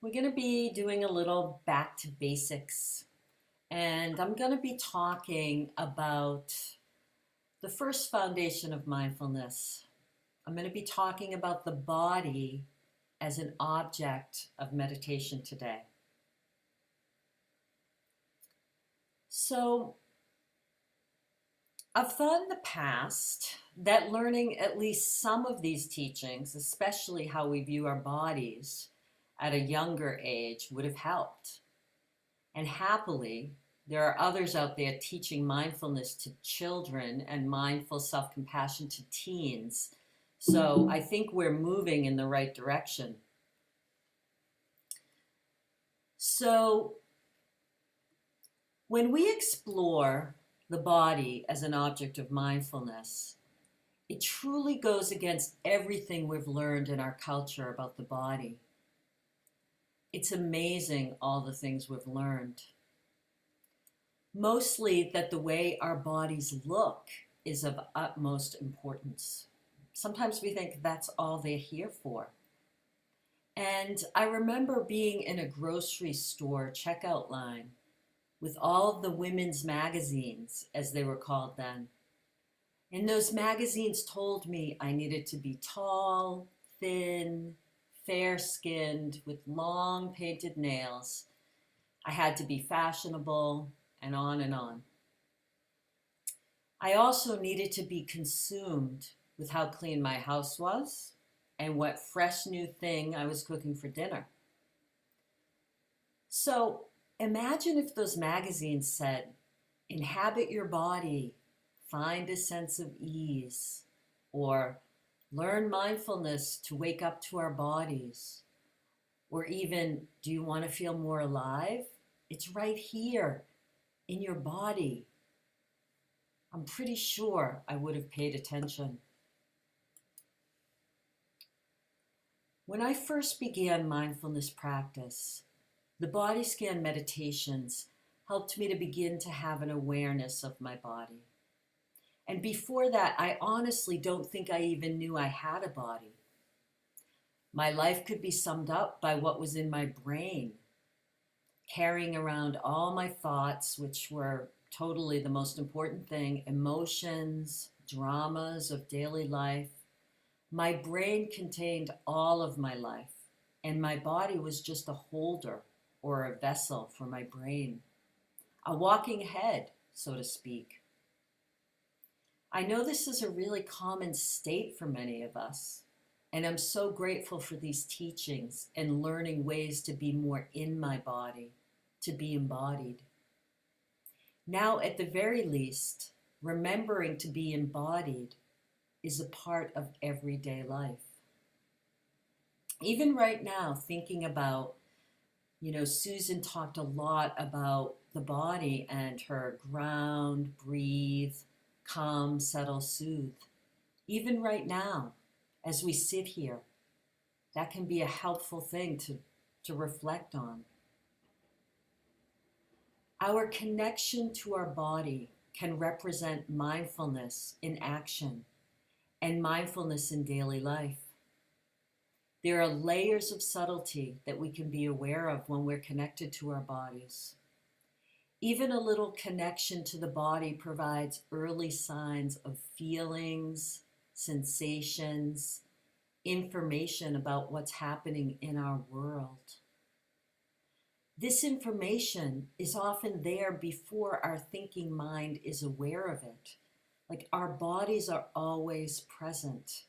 We're going to be doing a little back to basics, and I'm going to be talking about the first foundation of mindfulness. I'm going to be talking about the body as an object of meditation today. So, I've thought in the past that learning at least some of these teachings, especially how we view our bodies at a younger age, would have helped. And happily, there are others out there teaching mindfulness to children and mindful self compassion to teens. So I think we're moving in the right direction. So when we explore the body as an object of mindfulness, it truly goes against everything we've learned in our culture about the body. It's amazing all the things we've learned. Mostly that the way our bodies look is of utmost importance. Sometimes we think that's all they're here for. And I remember being in a grocery store checkout line with all of the women's magazines, as they were called then. And those magazines told me I needed to be tall, thin, fair skinned, with long painted nails. I had to be fashionable, and on and on. I also needed to be consumed with how clean my house was and what fresh new thing I was cooking for dinner. So imagine if those magazines said, inhabit your body, find a sense of ease, or learn mindfulness to wake up to our bodies, or even, do you want to feel more alive? It's right here in your body. I'm pretty sure I would have paid attention. When I first began mindfulness practice, the body scan meditations helped me to begin to have an awareness of my body. And before that, I honestly don't think I even knew I had a body. My life could be summed up by what was in my brain, carrying around all my thoughts, which were totally the most important thing, emotions, dramas of daily life. My brain contained all of my life, and my body was just a holder or a vessel for my brain, a walking head, so to speak. I know this is a really common state for many of us, and I'm so grateful for these teachings and learning ways to be more in my body, to be embodied. Now, at the very least, remembering to be embodied is a part of everyday life. Even right now, thinking about, Susan talked a lot about the body and her ground, breathe, calm, settle, soothe. Even right now, as we sit here, that can be a helpful thing to reflect on. Our connection to our body can represent mindfulness in action and mindfulness in daily life. There are layers of subtlety that we can be aware of when we're connected to our bodies. Even a little connection to the body provides early signs of feelings, sensations, information about what's happening in our world. This information is often there before our thinking mind is aware of it. Like our bodies are always present.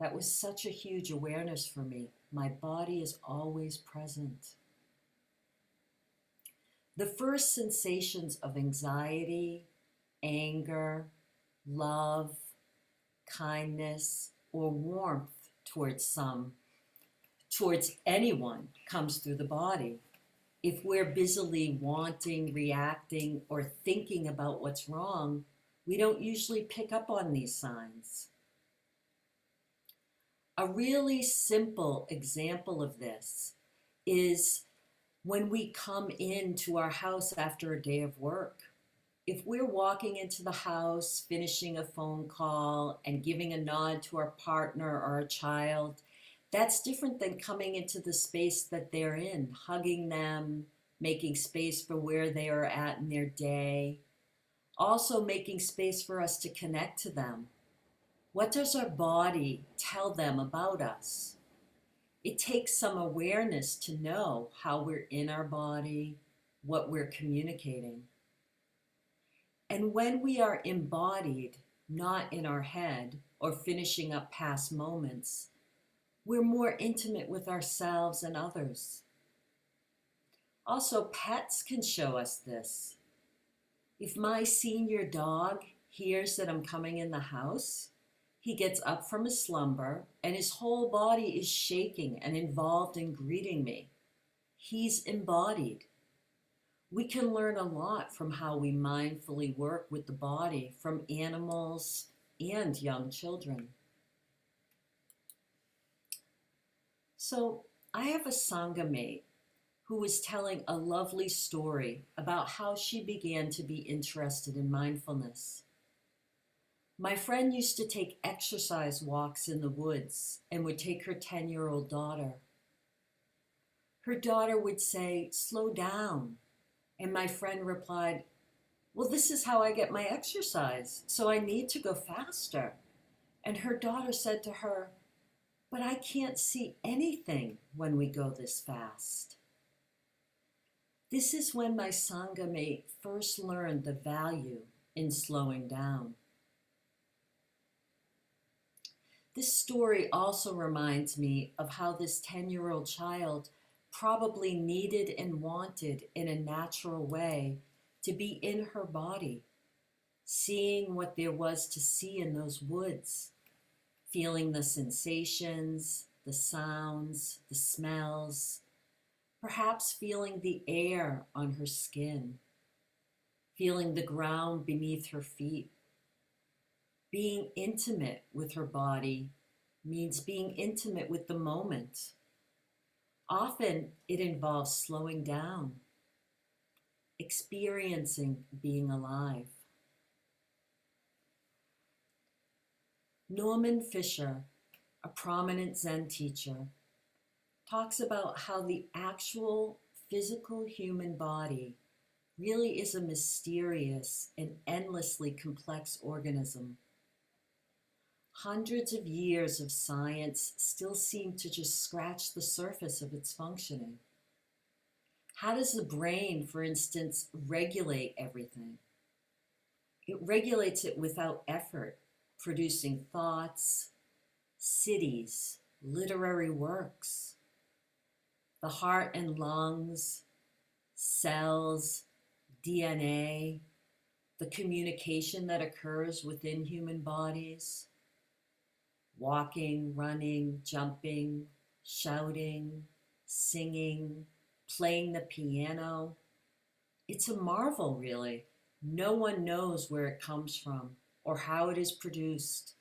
That was such a huge awareness for me. My body is always present. The first sensations of anxiety, anger, love, kindness, or warmth towards anyone comes through the body. If we're busily wanting, reacting, or thinking about what's wrong, we don't usually pick up on these signs. A really simple example of this is when we come into our house after a day of work. If we're walking into the house, finishing a phone call, and giving a nod to our partner or our child, That's different than coming into the space that they're in, hugging them, making space for where they are at in their day, also making space for us to connect to them. What does our body tell them about us? It takes some awareness to know how we're in our body, what we're communicating. And when we are embodied, not in our head or finishing up past moments, we're more intimate with ourselves and others. Also, pets can show us this. If my senior dog hears that I'm coming in the house, he gets up from his slumber and his whole body is shaking and involved in greeting me. He's embodied. We can learn a lot from how we mindfully work with the body from animals and young children. So, I have a Sangha mate who was telling a lovely story about how she began to be interested in mindfulness. My friend used to take exercise walks in the woods and would take her 10-year-old daughter. Her daughter would say, "Slow down." And my friend replied, "Well, this is how I get my exercise, so I need to go faster." And her daughter said to her, "But I can't see anything when we go this fast." This is when my Sangha mate first learned the value in slowing down. This story also reminds me of how this 10-year-old child probably needed and wanted in a natural way to be in her body, seeing what there was to see in those woods, feeling the sensations, the sounds, the smells, perhaps feeling the air on her skin, feeling the ground beneath her feet. Being intimate with her body means being intimate with the moment. Often it involves slowing down, experiencing being alive. Norman Fisher, a prominent Zen teacher, talks about how the actual physical human body really is a mysterious and endlessly complex organism. Hundreds of years of science still seem to just scratch the surface of its functioning. How does the brain, for instance, regulate everything? It regulates it without effort, producing thoughts, cities, literary works. The heart and lungs, cells, DNA, the communication that occurs within human bodies, walking, running, jumping, shouting, singing, playing the piano. It's a marvel, really. No one knows where it comes from or how it is produced.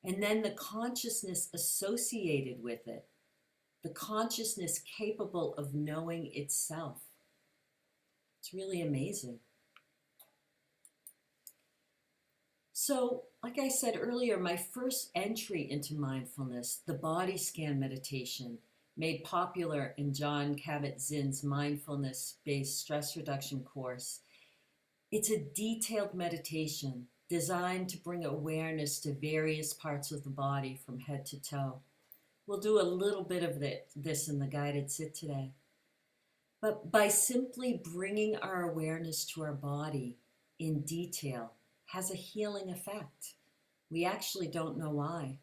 And then the consciousness associated with it, the consciousness capable of knowing itself. It's really amazing. So, like I said earlier, my first entry into mindfulness, the body scan meditation, made popular in John Kabat-Zinn's mindfulness-based stress reduction course. It's a detailed meditation designed to bring awareness to various parts of the body from head to toe. We'll do a little bit of this in the guided sit today. But by simply bringing our awareness to our body in detail has a healing effect. We actually don't know why.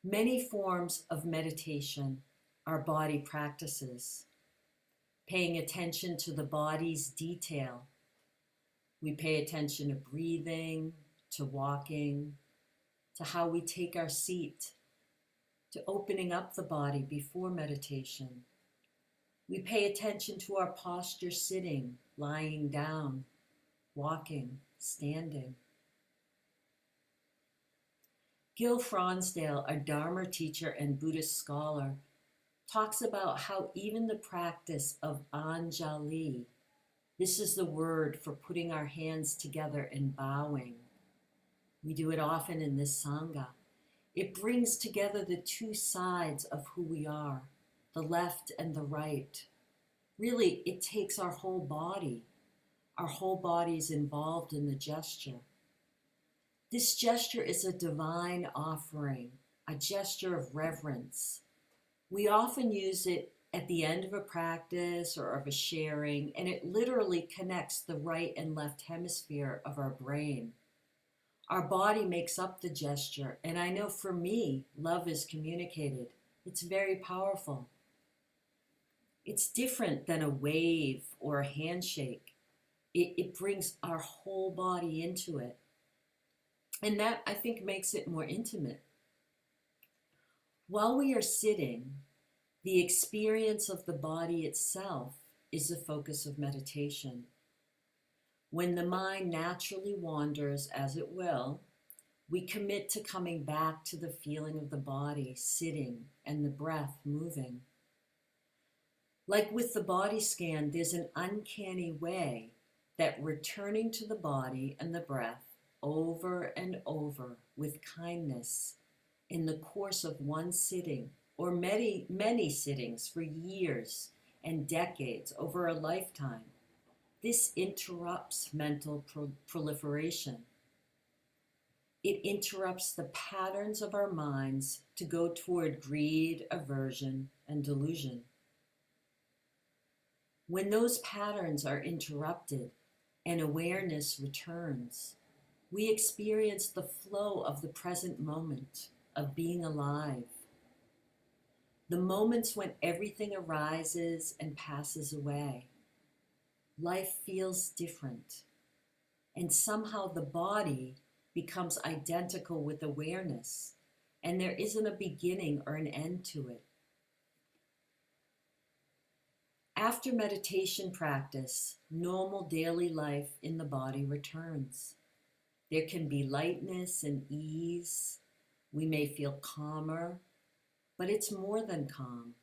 Many forms of meditation are body practices, paying attention to the body's detail. We pay attention to breathing, to walking, to how we take our seat, to opening up the body before meditation. We pay attention to our posture sitting, lying down, walking, standing. Gil Fronsdale, a Dharma teacher and Buddhist scholar, talks about how even the practice of Anjali, this is the word for putting our hands together and bowing. We do it often in this Sangha. It brings together the two sides of who we are, the left and the right. Really, it takes our whole body. Our whole body is involved in the gesture. This gesture is a divine offering, a gesture of reverence. We often use it at the end of a practice or of a sharing, and it literally connects the right and left hemisphere of our brain. Our body makes up the gesture, and I know for me, love is communicated. It's very powerful. It's different than a wave or a handshake. It brings our whole body into it. And that, I think, makes it more intimate. While we are sitting, the experience of the body itself is the focus of meditation. When the mind naturally wanders, as it will, we commit to coming back to the feeling of the body sitting and the breath moving. Like with the body scan, there's an uncanny way that returning to the body and the breath over and over with kindness in the course of one sitting or many sittings for years and decades over a lifetime, this interrupts mental proliferation. It interrupts the patterns of our minds to go toward greed, aversion, and delusion. When those patterns are interrupted and awareness returns, we experience the flow of the present moment, of being alive. The moments when everything arises and passes away. Life feels different, and somehow the body becomes identical with awareness, and there isn't a beginning or an end to it. After meditation practice, normal daily life in the body returns. There can be lightness and ease. We may feel calmer, but it's more than calm.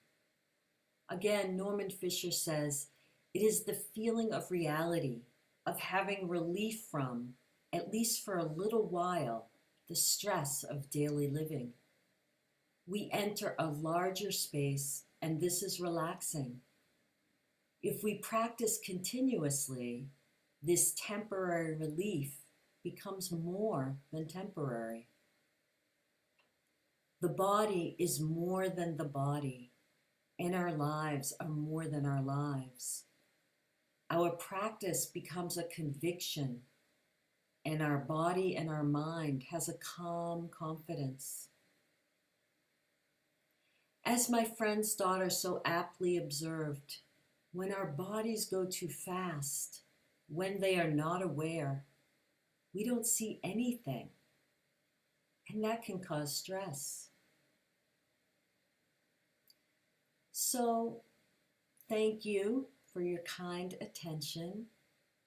Again, Norman Fisher says, it is the feeling of reality, of having relief from, at least for a little while, the stress of daily living. We enter a larger space, and this is relaxing. If we practice continuously, this temporary relief becomes more than temporary. The body is more than the body, and our lives are more than our lives. Our practice becomes a conviction, and our body and our mind has a calm confidence. As my friend's daughter so aptly observed, when our bodies go too fast, when they are not aware, we don't see anything, and that can cause stress. So, thank you for your kind attention.